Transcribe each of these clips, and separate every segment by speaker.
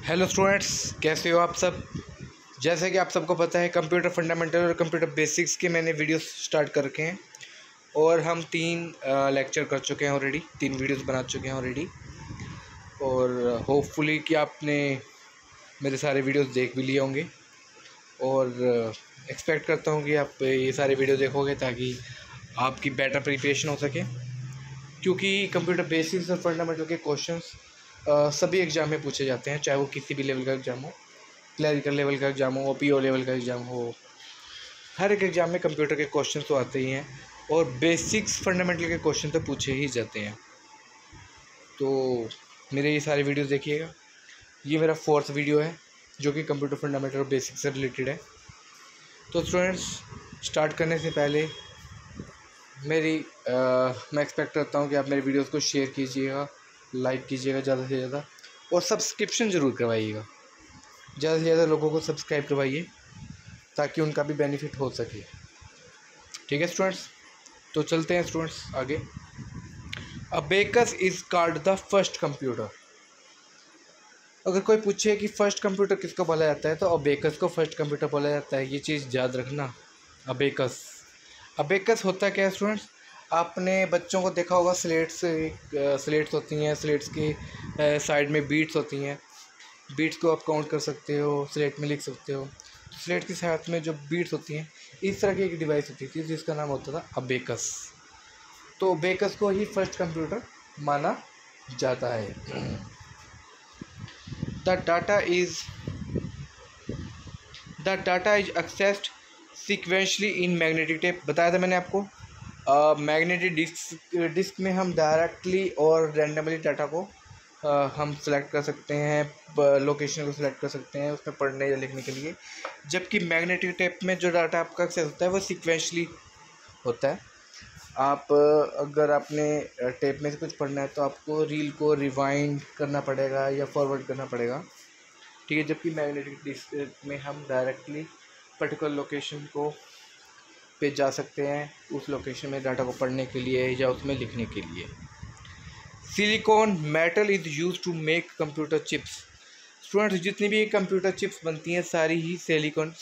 Speaker 1: Hello students, कैसे हो आप सब। जैसे कि आप सबको पता है, कंप्यूटर फंडामेंटल और कंप्यूटर बेसिक्स के मैंने वीडियोस स्टार्ट कर रखे हैं और हम 3 लेक्चर कर चुके हैं ऑलरेडी, 3 वीडियोस बना चुके हैं ऑलरेडी। और होपफुली कि आपने मेरे सारे वीडियोस देख भी लिए होंगे और एक्सपेक्ट करता हूँ कि आप ये सारे वीडियो देखोगे ताकि आपकी बेटर प्रिपरेशन हो सके, क्योंकि कंप्यूटर बेसिक्स और फंडामेंटल के क्वेश्चंस सभी एग्ज़ाम में पूछे जाते हैं, चाहे वो किसी भी लेवल का एग्ज़ाम हो, क्लरिकल लेवल का एग्ज़ाम हो, पीओ लेवल का एग्ज़ाम हो। हर एक एग्ज़ाम में कंप्यूटर के क्वेश्चन तो आते ही हैं और बेसिक्स फंडामेंटल के क्वेश्चन तो पूछे ही जाते हैं। तो मेरे ये सारे वीडियोस देखिएगा। ये मेरा 4th वीडियो है जो कि कंप्यूटर फंडामेंटल और बेसिक्स से रिलेटेड है। तो स्टूडेंट्स, स्टार्ट करने से पहले मैं एक्सपेक्ट करता हूँ कि आप मेरे वीडियोस को शेयर कीजिएगा, लाइक कीजिएगा ज़्यादा से ज़्यादा, और सब्सक्रिप्शन ज़रूर करवाइएगा। ज़्यादा से ज़्यादा लोगों को सब्सक्राइब करवाइए ताकि उनका भी बेनिफिट हो सके। ठीक है स्टूडेंट्स, तो चलते हैं स्टूडेंट्स आगे। Abacus is called the first computer. अगर कोई पूछे कि फ़र्स्ट कंप्यूटर किसको बोला जाता है तो अबेकस को फर्स्ट कंप्यूटर बोला जाता है। ये चीज़ याद रखना। अबेकस होता क्या है स्टूडेंट्स, आपने बच्चों को देखा होगा, स्लेट्स होती हैं, स्लेट्स की साइड में बीट्स होती हैं। बीट्स को आप काउंट कर सकते हो, स्लेट में लिख सकते हो। तो स्लेट के साथ में जो बीट्स होती हैं, इस तरह की एक डिवाइस होती थी जिसका नाम होता था अबेकस। तो अबेकस को ही फर्स्ट कंप्यूटर माना जाता है। The data is accessed sequentially in magnetic tape. बताया था मैंने आपको, मैग्नेटिक डिस्क में हम डायरेक्टली और रैंडमली डाटा को हम सेलेक्ट कर सकते हैं, लोकेशन को सिलेक्ट कर सकते हैं उसमें पढ़ने या लिखने के लिए। जबकि मैग्नेटिक टेप में जो डाटा आपका एक्सेस होता है वो सीक्वेंशली होता है। आप अगर आपने टेप में से कुछ पढ़ना है तो आपको रील को रिवाइंड करना पड़ेगा या फॉरवर्ड करना पड़ेगा, ठीक है। जबकि मैग्नेटिक डिस्क में हम डायरेक्टली पर्टिकुलर लोकेशन को पे जा सकते हैं, उस लोकेशन में डाटा को पढ़ने के लिए या उसमें लिखने के लिए। Silicon metal is use to make computer chips. Students, जितनी भी कंप्यूटर चिप्स बनती हैं सारी ही सिलिकॉन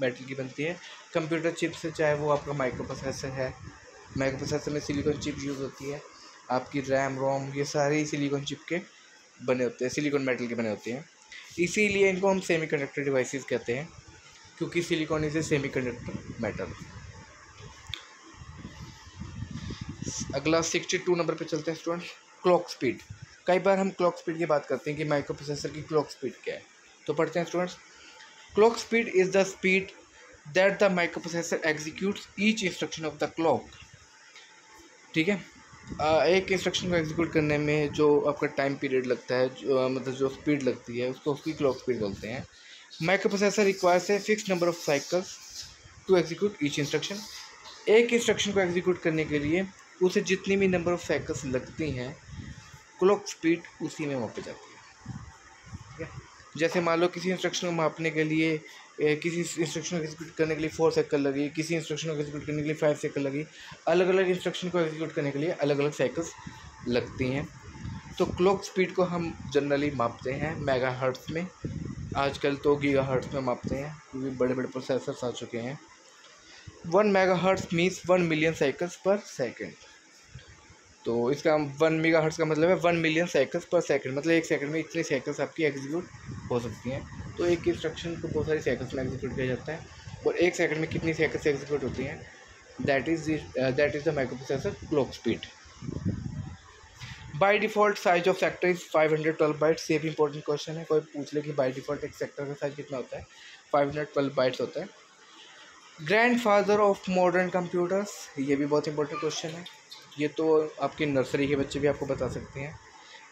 Speaker 1: मेटल की बनती है। कंप्यूटर चिप्स, चाहे वो आपका माइक्रो प्रोसेसर है, माइक्रो प्रोसेसर में सिलिकॉन चिप यूज़ होती है। आपकी रैम रोम ये सारे सिलिकॉन चिप के बने होते हैं, सिलिकॉन मेटल के बने होते हैं। इसीलिए इनको हम सेमीकंडक्टर डिवाइसेस कहते हैं, क्योंकि silicon is a semiconductor metal. अगला 62 नंबर पे चलते हैं स्टूडेंट। Clock speed. कई बार हम क्लॉक स्पीड की बात करते हैं कि माइक्रो प्रोसेसर की क्लॉक स्पीड क्या है, तो पढ़ते हैं students. Clock speed is the speed that the micro processor executes each instruction of the clock. ठीक है, एक इंस्ट्रक्शन को एग्जीक्यूट करने में जो आपका टाइम पीरियड लगता है, मतलब जो स्पीड लगती है, उसको उसकी क्लॉक स्पीड बोलते हैं। Microprocessor requires a fix number of cycles to execute each instruction. एक इंस्ट्रक्शन को एग्जीक्यूट करने के लिए उसे जितनी भी नंबर ऑफ साइकिल्स लगती हैं, क्लॉक स्पीड उसी में मापी जाती है। ठीक है, जैसे मान लो किसी इंस्ट्रक्शन को मापने के लिए, किसी इंस्ट्रक्शन को एग्जीक्यूट करने के लिए 4 साइकिल लगी, किसी इंस्ट्रक्शन को एग्जीक्यूट करने के लिए 5 साइकिल लगी। अलग अलग इंस्ट्रक्शन को एग्जीक्यूट करने के लिए अलग अलग साइकिल्स लगती हैं। तो क्लॉक स्पीड को हम जनरली मापते हैं मेगाहर्ट्ज़ में, आजकल तो गीगाहर्ट्ज़ में मापते हैं क्योंकि बड़े बड़े प्रोसेसर्स आ चुके हैं। 1 मेगाहर्ट्ज़ मीन्स 1 मिलियन साइकिल्स पर सेकेंड। तो इसका 1 मेगाहर्ट्ज़ का मतलब है 1 मिलियन साइकिल्स पर सेकंड, मतलब एक सेकंड में इतनी साइकिल्स आपकी एग्जीक्यूट हो सकती हैं। तो एक इंस्ट्रक्शन को बहुत सारी साइकिल्स में एग्जीक्यूट किया जाता है, और एक सेकंड में कितनी साइकिल्स एग्जीक्यूट होती हैं, that is the micro processor clock speed. By default size of sector is 512 bytes. ये भी इंपॉर्टेंट क्वेश्चन है, कोई पूछ ले कि बाय डिफ़ॉल्ट एक सेक्टर का साइज कितना होता है, 512 बाइट्स होता है। ग्रैंडफादर ऑफ मॉडर्न कंप्यूटर्स, ये भी बहुत इंपॉर्टेंट क्वेश्चन है। ये तो आपके नर्सरी के बच्चे भी आपको बता सकते हैं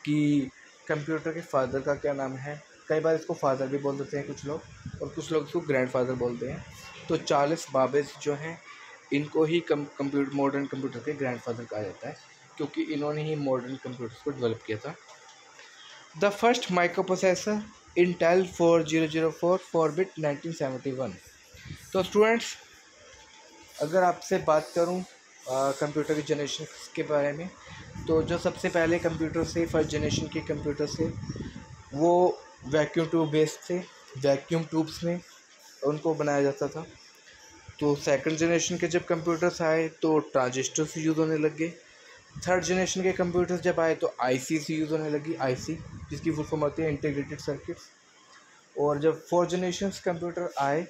Speaker 1: कि कंप्यूटर के फादर का क्या नाम है। कई बार इसको फादर भी बोल देते हैं कुछ लोग, और कुछ लोग इसको ग्रैंडफादर बोलते हैं। तो चार्ल्स बाबेज जो हैं, इनको ही मॉडर्न कंप्यूटर के ग्रैंडफादर कहा जाता है, क्योंकि इन्होंने ही मॉडर्न कंप्यूटर्स को डेवलप किया था। The first micro processor Intel 4004 4-bit 1971। तो स्टूडेंट्स, अगर आपसे बात करूं कंप्यूटर की जनरेशन के बारे में, तो जो सबसे पहले कंप्यूटर से, फर्स्ट जनरेशन के कंप्यूटर से, वो वैक्यूम ट्यूब बेस्ड थे, वैक्यूम ट्यूब्स में उनको बनाया जाता था। तो सेकंड जनरेशन के जब कंप्यूटर्स आए तो ट्रांजिस्टर्स यूज़ होने लग गए। थर्ड जनरेशन के कंप्यूटर्स जब आए तो आईसी यूज़ होने लगी, आईसी जिसकी फुल फॉर्म होती है इंटीग्रेटेड सर्किट्स। और जब फोर्थ जनरेशन कंप्यूटर आए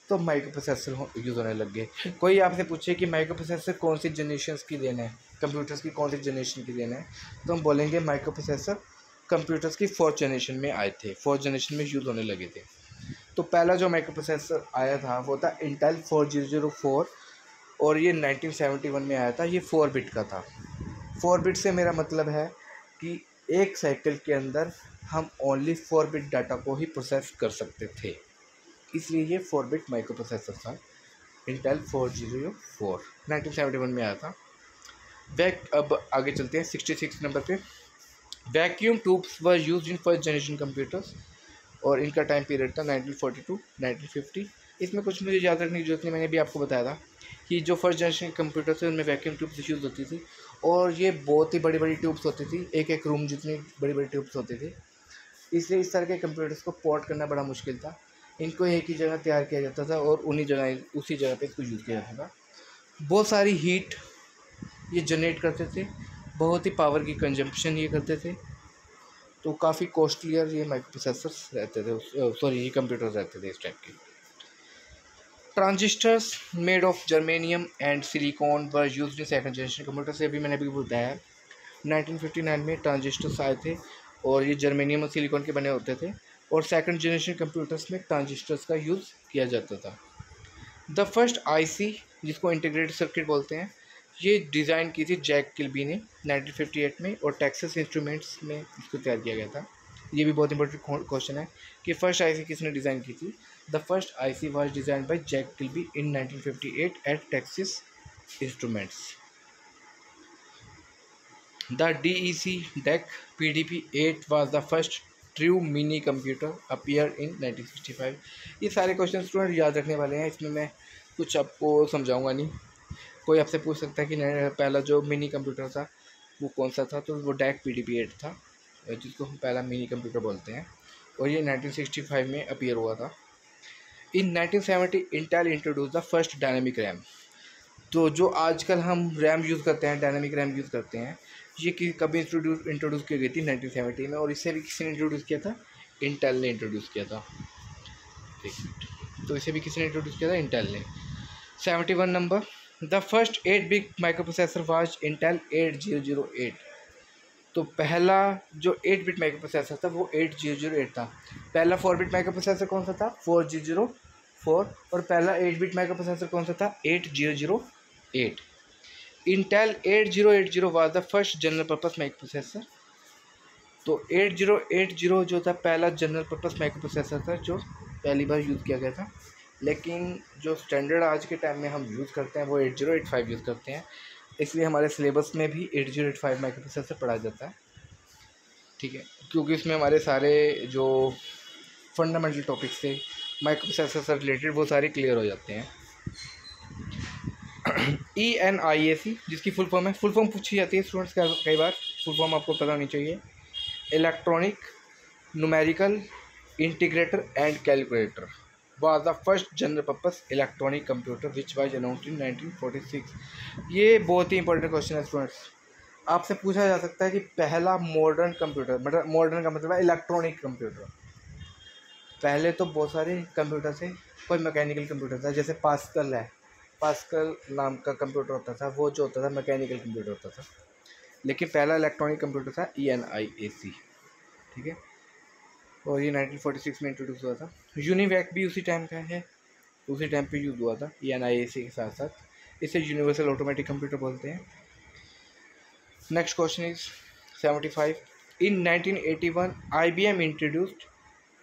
Speaker 1: तो माइक्रो प्रोसेसर यूज़ होने लग गए। कोई आपसे पूछे कि माइक्रो प्रोसेसर कौन सी जनरेशन की देन है, कंप्यूटर्स की कौन सी जनरेशन की देन है, तो हम बोलेंगे माइक्रो प्रोसेसर कंप्यूटर्स की फोर्थ जनरेशन में आए थे, फोर्थ जनरेशन में यूज़ होने लगे थे। तो पहला जो माइक्रो प्रोसेसर आया था वो था इंटेल 4004 और ये 1971 में आया था। ये 4 बिट का था। 4 बिट से मेरा मतलब है कि एक साइकिल के अंदर हम ओनली 4 बिट डाटा को ही प्रोसेस कर सकते थे, इसलिए ये 4 बिट माइक्रो प्रोसेसर था। इंटेल 4004 1971 में आया था। अब आगे चलते हैं 66 नंबर पे। Vacuum tubes were used in first generation computers और इनका टाइम पीरियड था 1942 1950। इसमें कुछ मुझे याद रखने की जरूरत नहीं, मैंने भी आपको बताया था कि जो फर्स्ट जनरेशन कंप्यूटर थे उनमें वैक्यूम ट्यूब्स यूज़ होती थी और ये बहुत ही बड़ी बड़ी ट्यूब्स होती थी, एक एक रूम जितनी बड़ी बड़ी ट्यूब्स होती थी। इसलिए इस तरह के कंप्यूटर्स को पोर्ट करना बड़ा मुश्किल था। इनको एक ही जगह तैयार किया जाता था और उसी जगह पे इसको यूज़ किया जाता था। बहुत सारी हीट ये जनरेट करते थे, बहुत ही पावर की कंजम्पशन ये करते थे, तो काफ़ी कॉस्टलियर ये माइक्रो प्रोसेसर्स रहते थे, सॉरी ये कंप्यूटर्स रहते थे इस टाइप के। Transistors made of germanium and silicon were used in second generation computer से अभी मैंने बताया 1959 में ट्रांजिस्टर्स आए थे और ये जर्मेनियम और सिलिकॉन के बने होते थे और सेकंड जनरेशन कंप्यूटर्स में ट्रांजिस्टर्स का यूज़ किया जाता था। द फर्स्ट आईसी जिसको इंटीग्रेटेड सर्किट बोलते हैं, ये डिज़ाइन की थी जैक किल्बी ने 1958 में और टेक्सास इंस्ट्रूमेंट्स में इसको तैयार किया गया था। ये भी बहुत इंपॉर्टेंट क्वेश्चन है कि फर्स्ट आईसी किसने डिज़ाइन की थी। The first IC was designed by Jack Kilby in 1958 at Texas Instruments. The DEC DEC PDP-8 was the first true minicomputer appear in 1965। ये सारे क्वेश्चन स्टूडेंट याद रखने वाले हैं, इसमें मैं कुछ आपको समझाऊंगा नहीं। कोई आपसे पूछ सकता है कि पहला जो मिनी कंप्यूटर था वो कौन सा था, तो वो DEC PDP-8 था जिसको हम पहला मिनी कंप्यूटर बोलते हैं और ये 1965 में अपीयर हुआ था। इन 1970 Intel introduce the first dynamic RAM. तो जो आजकल हम रैम यूज़ करते हैं, डायनेमिक रैम यूज़ करते हैं, ये कभी इंट्रोड्यूस की गई थी 1970 में और इसे भी किसी ने इंट्रोड्यूस किया था, इंटेल ने इंट्रोड्यूस किया था। तो इसे भी किसी ने इंट्रोड्यूस किया था, इंटेल ने। 71 number, the first 8 bit micro processor was Intel 8008। तो पहला जो 8 बिट माइक्रो प्रोसेसर था वो 8008 था। पहला 4 बिट माइक्रो प्रोसेसर कौन सा था, 4004, और पहला 8 बिट माइक्रो प्रोसेसर कौन सा था, 8008। Intel 8080 was the first general purpose micro processor. तो 8080 जो था पहला जनरल पर्पस माइक्रो प्रोसेसर था जो पहली बार यूज़ किया गया था, लेकिन जो स्टैंडर्ड आज के टाइम में हम यूज़ करते हैं वो 8085 यूज़ करते हैं, इसलिए हमारे सिलेबस में भी 8085 माइक्रो प्रोसेसर पढ़ा जाता है। ठीक है, क्योंकि इसमें हमारे सारे जो फंडामेंटल टॉपिक्स थे माइक्रो प्रोसेसर से रिलेटेड वो सारे क्लियर हो जाते हैं। ENIAC जिसकी फुल फॉर्म है, फुल फॉर्म पूछी जाती है स्टूडेंट्स कई बार, फुल फॉर्म आपको पता होनी चाहिए। Electronic numerical integrator and calculator was the first general purpose electronic computer which was announced in 1946। ये बहुत ही इंपॉर्टेंट क्वेश्चन है स्टूडेंट्स। आपसे पूछा जा सकता है कि पहला मॉडर्न कंप्यूटर, मतलब मॉडर्न का मतलब है इलेक्ट्रॉनिक कंप्यूटर। पहले तो बहुत सारे कंप्यूटर थे, कोई मैकेनिकल कंप्यूटर था, जैसे पास्कल है, पास्कल नाम का कंप्यूटर होता था, वो जो होता था मैकेनिकल कंप्यूटर होता था, लेकिन पहला इलेक्ट्रॉनिक कंप्यूटर था ENIAC। ठीक है, और ये 1946 में इंट्रोड्यूस हुआ था। यूनिवैक भी उसी टाइम का है, उसी टाइम पे यूज़ हुआ था ENIAC के साथ साथ। इसे यूनिवर्सल ऑटोमेटिक कंप्यूटर बोलते हैं। Next question is 75। In 1981 IBM introduced,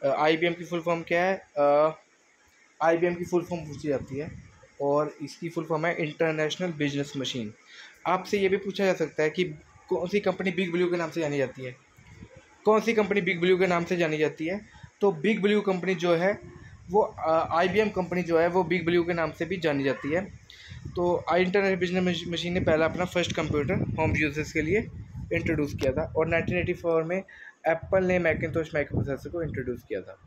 Speaker 1: IBM की फुल फॉर्म क्या है, IBM की फुल फॉर्म पूछी जाती है और इसकी फुल फॉर्म है इंटरनेशनल बिजनेस मशीन। आपसे ये भी पूछा जा सकता है कि कौन सी कंपनी बिग ब्लू के नाम से जानी जाती है, कौन सी कंपनी बिग ब्लू के नाम से जानी जाती है। तो बिग ब्लू कंपनी जो है वो IBM कंपनी जो है वो बिग ब्लू के नाम से भी जानी जाती है। तो इंटरनेशनल बिजनेस मशीन ने पहला अपना फर्स्ट कंप्यूटर होम यूजर्स के लिए इंट्रोड्यूस किया था और 1984 में एप्पल ने मैकिनतोश माइक्रो प्रोसेसर को इंट्रोड्यूस किया था।